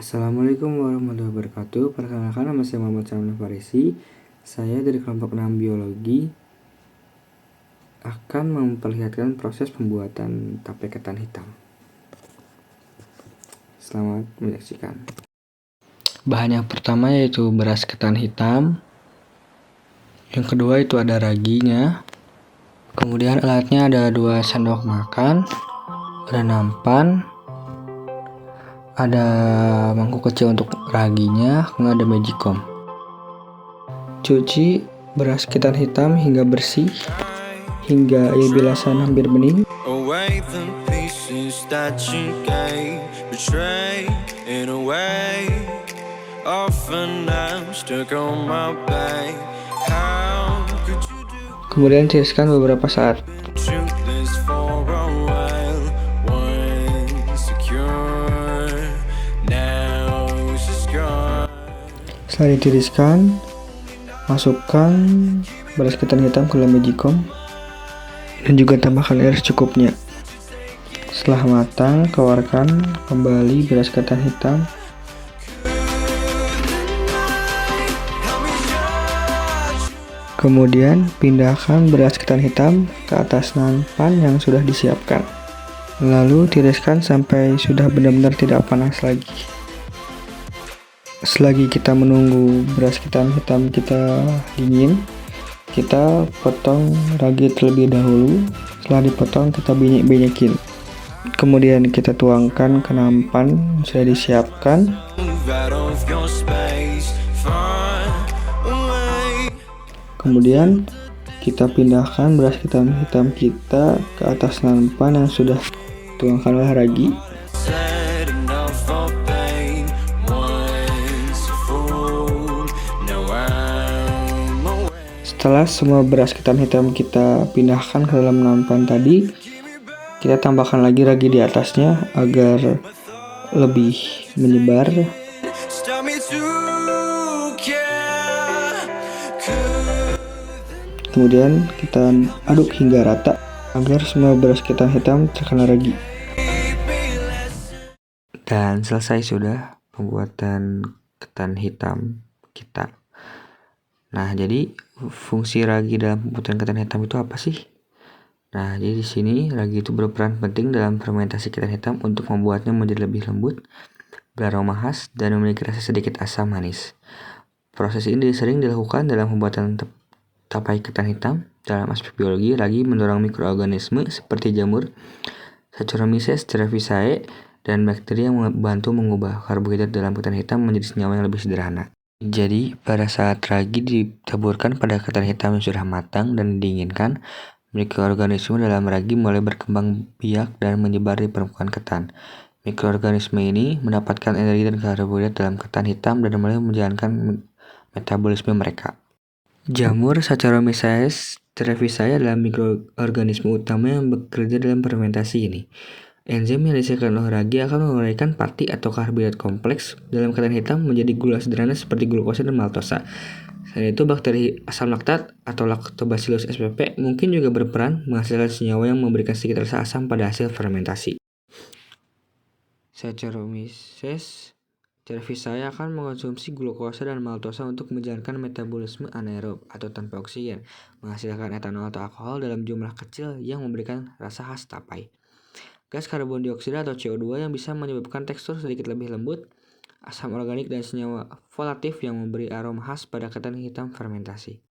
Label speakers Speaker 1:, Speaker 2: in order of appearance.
Speaker 1: Assalamualaikum warahmatullahi wabarakatuh. Perkenalkan, nama saya Muhammad Salman Farisi. Saya dari kelompok 6 biologi akan memperlihatkan proses pembuatan tape ketan hitam. Selamat menyaksikan. Bahan yang pertama yaitu beras ketan hitam. Yang kedua itu ada raginya. Kemudian alatnya ada 2 sendok makan, ada nampan, ada mangkuk kecil untuk raginya, kemudian ada magicom. Cuci beras ketan hitam hingga bersih, hingga air bilasan hampir bening. Kemudian tiriskan beberapa saat. Setelah ditiriskan, masukkan beras ketan hitam ke dalam magicom dan juga tambahkan air secukupnya. Setelah matang, keluarkan kembali beras ketan hitam. Kemudian pindahkan beras ketan hitam ke atas nampan yang sudah disiapkan. Lalu tiriskan sampai sudah benar-benar tidak panas lagi. Selagi kita menunggu beras ketan hitam kita dingin, kita potong ragi terlebih dahulu. Setelah dipotong, kita banyak-banyakin. Kemudian kita tuangkan ke nampan yang sudah disiapkan. Kemudian kita pindahkan beras ketan hitam kita ke atas nampan yang sudah tuangkan oleh ragi. Setelah semua beras ketan hitam kita pindahkan ke dalam nampan tadi, kita tambahkan lagi ragi di atasnya agar lebih menyebar. Kemudian kita aduk hingga rata agar semua beras ketan hitam terkena ragi. Dan selesai sudah pembuatan ketan hitam kita. Nah, jadi fungsi ragi dalam pembuatan ketan hitam itu apa sih? Nah, jadi di sini ragi itu berperan penting dalam fermentasi ketan hitam untuk membuatnya menjadi lebih lembut, beraroma khas, dan memiliki rasa sedikit asam manis. Proses ini sering dilakukan dalam pembuatan tapai ketan hitam. Dalam aspek biologi, ragi mendorong mikroorganisme seperti jamur, Saccharomyces cerevisiae, dan bakteri yang membantu mengubah karbohidrat dalam ketan hitam menjadi senyawa yang lebih sederhana. Jadi, pada saat ragi ditaburkan pada ketan hitam yang sudah matang dan didinginkan, mikroorganisme dalam ragi mulai berkembang biak dan menyebar di permukaan ketan. Mikroorganisme ini mendapatkan energi dan karbohidrat dalam ketan hitam dan mulai menjalankan metabolisme mereka. Jamur Saccharomyces cerevisiae adalah mikroorganisme utama yang bekerja dalam fermentasi ini. Enzim yang dihasilkan oleh ragi akan menguraikan parti atau karbohidrat kompleks dalam ketan hitam menjadi gula sederhana seperti glukosa dan maltosa. Selain itu, bakteri asam laktat atau Lactobacillus spp mungkin juga berperan menghasilkan senyawa yang memberikan sedikit rasa asam pada hasil fermentasi. Saccharomyces cerevisiae akan mengonsumsi glukosa dan maltosa untuk menjalankan metabolisme anaerob atau tanpa oksigen, menghasilkan etanol atau alkohol dalam jumlah kecil yang memberikan rasa khas tapai. Gas karbon dioksida atau CO2 yang bisa menyebabkan tekstur sedikit lebih lembut, asam organik dan senyawa volatif yang memberi aroma khas pada ketan hitam fermentasi.